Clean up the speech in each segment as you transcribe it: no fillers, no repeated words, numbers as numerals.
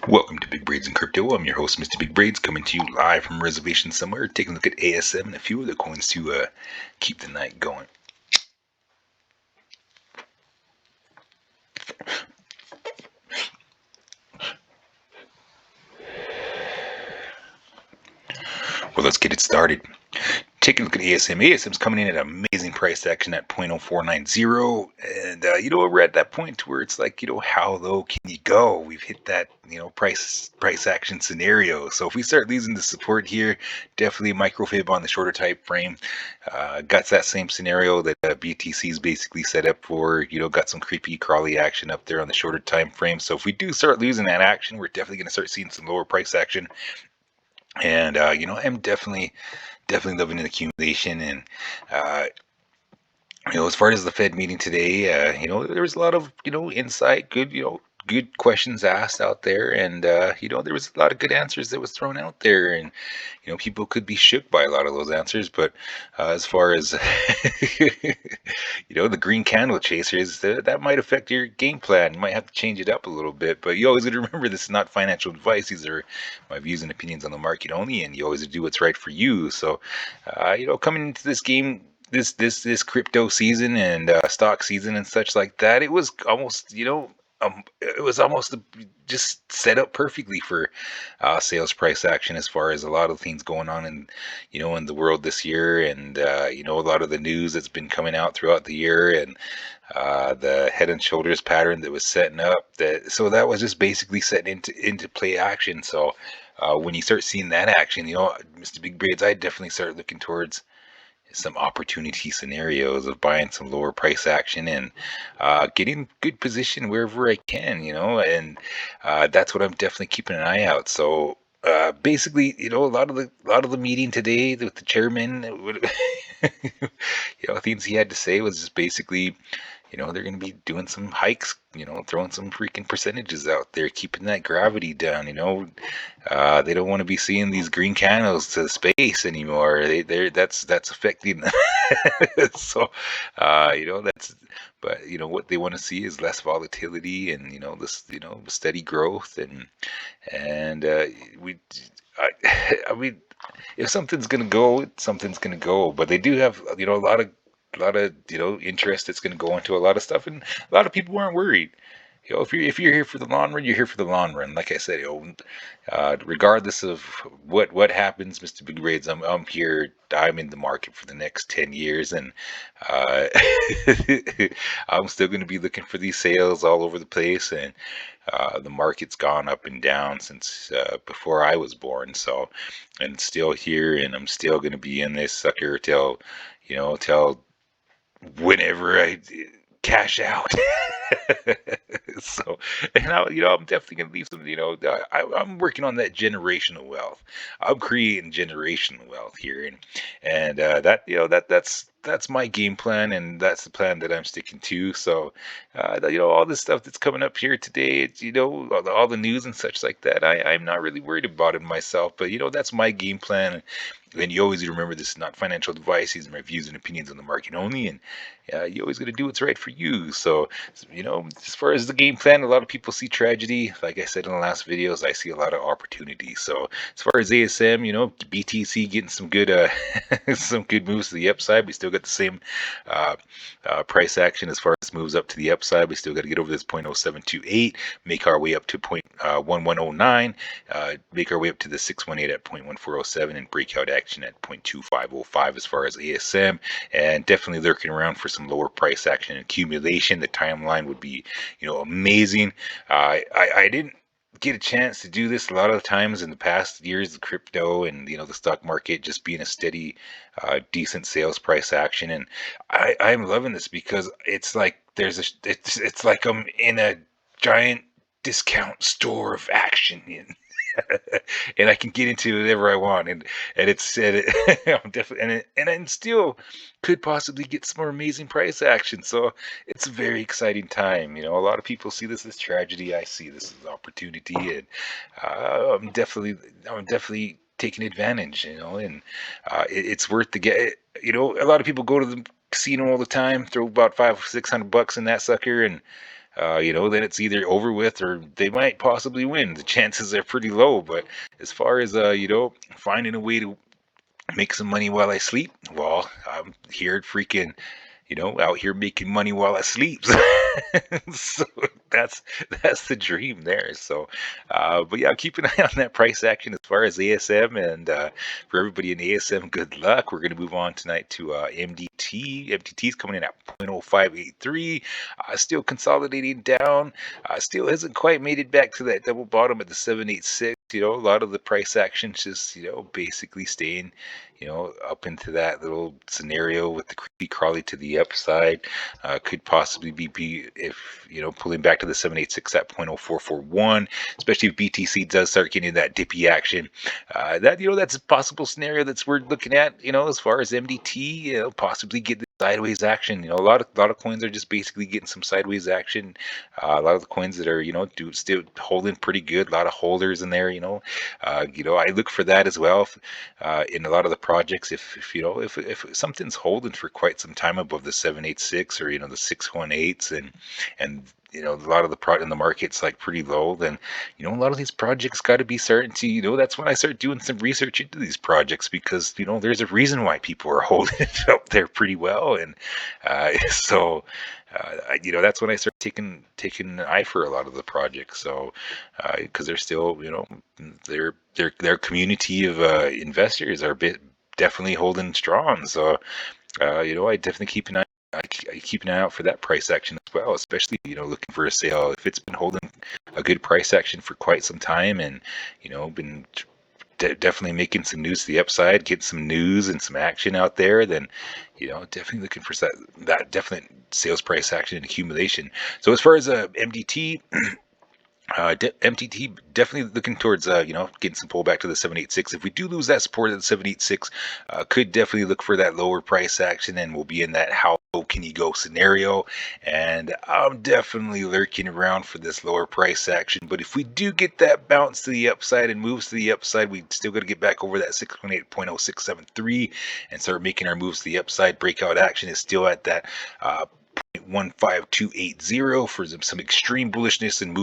Welcome to Big Braids and Crypto. I'm your host, Mr. Big Braids, coming to you live from a reservation somewhere, taking a look at ASM and a few other coins to keep the night going. Well, let's get it started. Taking a look at ASM. ASM's coming in at an amazing price action at 0.0490. And, we're at that point where it's like, how low can you go? We've hit that, price action scenario. So if we start losing the support here, definitely microfib on the shorter type frame. Got that same scenario that BTC is basically set up for, got some creepy crawly action up there on the shorter time frame. So if we do start losing that action, we're definitely going to start seeing some lower price action. And, I'm definitely loving an accumulation. And uh, as far as the Fed meeting today, there was a lot of insight, good questions asked out there, and there was a lot of good answers that was thrown out there, and people could be shook by a lot of those answers. But as far as the green candle chasers, that might affect your game plan. You might have to change it up a little bit. But you always got to remember, this is not financial advice. These are my views and opinions on the market only, and you always do what's right for you. So, coming into this game, this crypto season and stock season and such like that, it was almost just set up perfectly for sales price action, as far as a lot of things going on in the world this year, and a lot of the news that's been coming out throughout the year, and the head and shoulders pattern that was setting up, that was just basically setting into play action. So when you start seeing that action, Mr. Big Braids, I definitely start looking towards some opportunity scenarios of buying some lower price action, and getting good position wherever I can, and that's what I'm definitely keeping an eye out. So basically, a lot of the meeting today with the chairman, things he had to say was just basically, they're going to be doing some hikes, throwing some freaking percentages out there, keeping that gravity down. They don't want to be seeing these green candles to space anymore. That's affecting. So, that's. But what they want to see is less volatility, and this steady growth, and we. I mean, if something's gonna go, something's gonna go. But they do have a lot of interest that's gonna go into a lot of stuff, and a lot of people aren't worried. If you're here for the long run, you're here for the long run. Like I said, regardless of what happens, Mr. Big Raids, I'm here. I'm in the market for the next 10 years, and uh, I'm still going to be looking for these sales all over the place. And the market's gone up and down since before I was born. So, and it's still here, and I'm still going to be in this sucker till whenever I cash out. So, and I'm definitely gonna leave some. I'm working on that generational wealth. I'm creating generational wealth here, and that that's my game plan, and that's the plan that I'm sticking to. So, all this stuff that's coming up here today, all the news and such like that. I'm not really worried about it myself, but that's my game plan. And you always remember, this is not financial advice. These are my views and opinions on the market only, and you always got to do what's right for you. So, as far as the game plan, a lot of people see tragedy. Like I said in the last videos, I see a lot of opportunity. So, as far as ASM, BTC getting some good, some good moves to the upside. We still got the same price action as far as moves up to the upside. We still got to get over this 0.0728, make our way up to 0.1109, make our way up to the 618 at 0.1407, and breakout action at 0.2505 as far as ASM, and definitely lurking around for some lower price action accumulation. The timeline would be, amazing. I didn't get a chance to do this a lot of times in the past years, the crypto and the stock market just being a steady, decent sales price action, and I'm loving this because it's like it's like I'm in a giant discount store of action, and I can get into whatever I want, and it's I'm definitely, and still could possibly get some more amazing price action. So it's a very exciting time. A lot of people see this as tragedy. I see this as opportunity, and I'm definitely taking advantage. And it's worth to get. A lot of people go to the casino all the time, throw about $500-600 in that sucker, and then it's either over with or they might possibly win. The chances are pretty low. But as far as finding a way to make some money while I sleep, well, I'm here freaking out here making money while I sleep. So that's that's the dream there. So, but yeah, keep an eye on that price action as far as ASM, and for everybody in ASM, good luck. We're going to move on tonight to MDT. MDT is coming in at 0.0583, still consolidating down. Still hasn't quite made it back to that double bottom at the 786. A lot of the price actions just basically staying up into that little scenario with the creepy crawly to the upside. Could possibly be if pulling back to the 786 at 0.0441, especially if BTC does start getting that dippy action. That's a possible scenario that's worth looking at. As far as MDT, possibly get the sideways action. A lot of coins are just basically getting some sideways action. A lot of the coins that are still holding pretty good. A lot of holders in there. I look for that as well. In a lot of the projects, if something's holding for quite some time above the 786 or the 618s, and a lot of the product in the market's like pretty low, then a lot of these projects got to be starting to that's when I start doing some research into these projects, because there's a reason why people are holding it up there pretty well. And so that's when I start taking an eye for a lot of the projects. So because they're still their community of investors are definitely holding strong. So I definitely keep an eye. I keep an eye out for that price action as well, especially looking for a sale. If it's been holding a good price action for quite some time, and been definitely making some news to the upside, get some news and some action out there, then definitely looking for that definite sales price action and accumulation. So as far as MDT, MTT definitely looking towards getting some pullback to the 786. If we do lose that support at the 786, could definitely look for that lower price action, and we'll be in that how low can you go scenario. And I'm definitely lurking around for this lower price action. But if we do get that bounce to the upside and moves to the upside, we still got to get back over that 618.0673 and start making our moves to the upside. Breakout action is still at that 15280 for some extreme bullishness and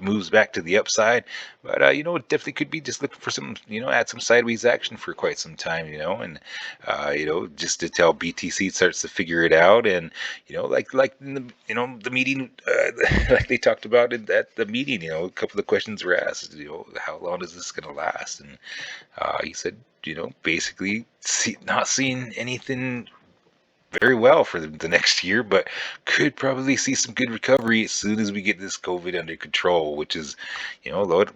moves back to the upside. But it definitely could be just looking for some add some sideways action for quite some time, and just to tell BTC starts to figure it out. And like in the meeting, like they talked about it at the meeting, a couple of the questions were asked, how long is this going to last? And he said, basically not seeing anything very well for the next year, but could probably see some good recovery as soon as we get this COVID under control, which is, Lord,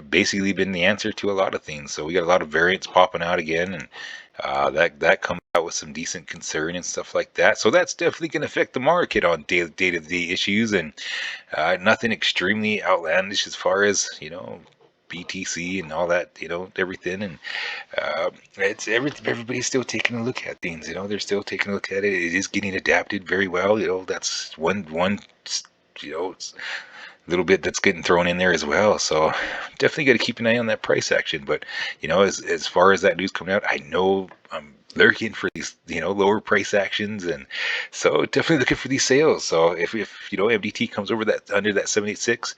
basically been the answer to a lot of things. So we got a lot of variants popping out again, and that comes out with some decent concern and stuff like that. So that's definitely going to affect the market on day-to-day issues, and nothing extremely outlandish as far as BTC and all that, everything. And it's everybody's still taking a look at things. They're still taking a look at it. It is getting adapted very well. That's one little bit that's getting thrown in there as well. So definitely got to keep an eye on that price action. But as far as that news coming out, I know I'm lurking for these lower price actions, and so definitely looking for these sales. So if MDT comes over that under that 786,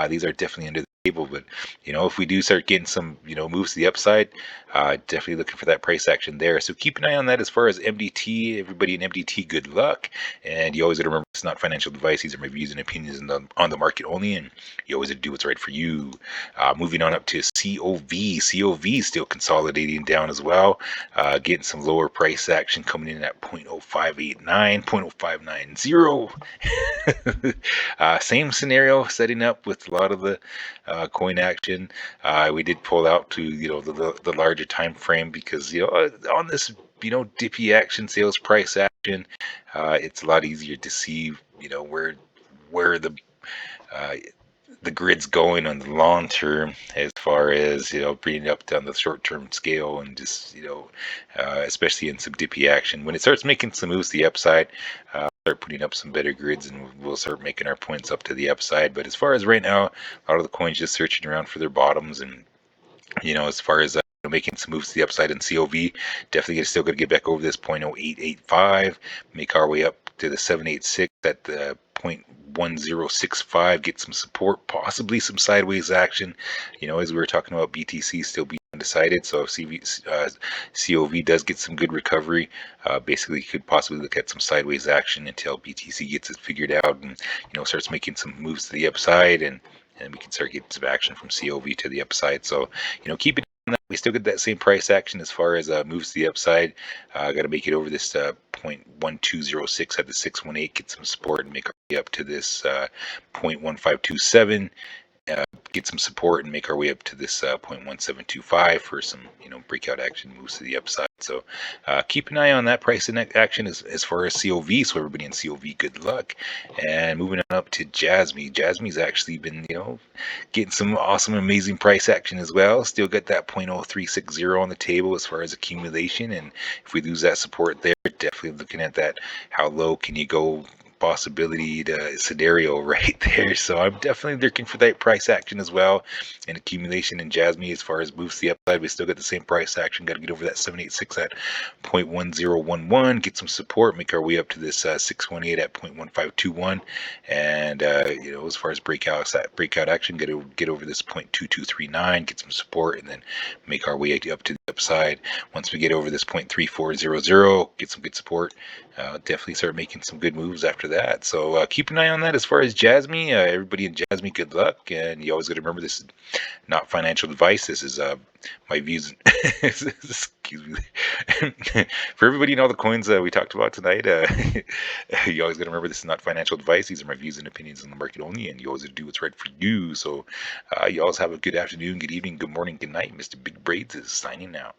these are definitely under the table. But if we do start getting some moves to the upside, definitely looking for that price action there. So keep an eye on that. As far as MDT, everybody in MDT, good luck. And you always got to remember, it's not financial advice. These are my views and opinions on the market only, and you always do what's right for you. Moving on up to COV. COV is still consolidating down as well, getting some lower price action coming in at 0.0589, 0.0590. Same scenario setting up with a lot of the coin action. We did pull out to the larger time frame, because on this dippy action, sales price action, it's a lot easier to see where the grid's going on the long term, as far as bringing it up down the short term scale, and just especially in some dippy action, when it starts making some moves to the upside, start putting up some better grids, and we'll start making our points up to the upside. But as far as right now, a lot of the coins just searching around for their bottoms, and as far as making some moves to the upside in COV, definitely still going to get back over this 0.0885, make our way up to the 786 at the 0.1065, get some support, possibly some sideways action. As we were talking about, BTC still being undecided. So if COV does get some good recovery, basically could possibly look at some sideways action until BTC gets it figured out and starts making some moves to the upside, and we can start getting some action from COV to the upside. So keep it. We still get that same price action as far as moves to the upside. Got to make it over this 0.1206 at the 618, get some support, and make our way up to this 0.1527. Get some support and make our way up to this 0.1725 for some breakout action moves to the upside. So keep an eye on that price in action as far as COV. So everybody in COV, good luck. And moving on up to Jasmy. Jasmy's actually been getting some awesome, amazing price action as well. Still got that 0.0360 on the table as far as accumulation. And if we lose that support there, definitely looking at that. How low can you go? Possibility to scenario right there. So I'm definitely looking for that price action as well, and accumulation in Jasmy. As far as moves to the upside, we still got the same price action. Got to get over that 786 at 0.1011, get some support, make our way up to this 618 at 0.1521, and as far as breakout action, get over this 0.2239, get some support, and then make our way up to the upside. Once we get over this 0.3400, get some good support. Definitely start making some good moves after that. So keep an eye on that as far as Jasmy. Everybody in Jasmy, good luck. And you always got to remember, this is not financial advice. This is my views. Excuse me. For everybody in all the coins we talked about tonight, you always got to remember, this is not financial advice. These are my views and opinions on the market only, and you always got to do what's right for you. So you always have a good afternoon, good evening, good morning, good night. Mr. Big Braids is signing out.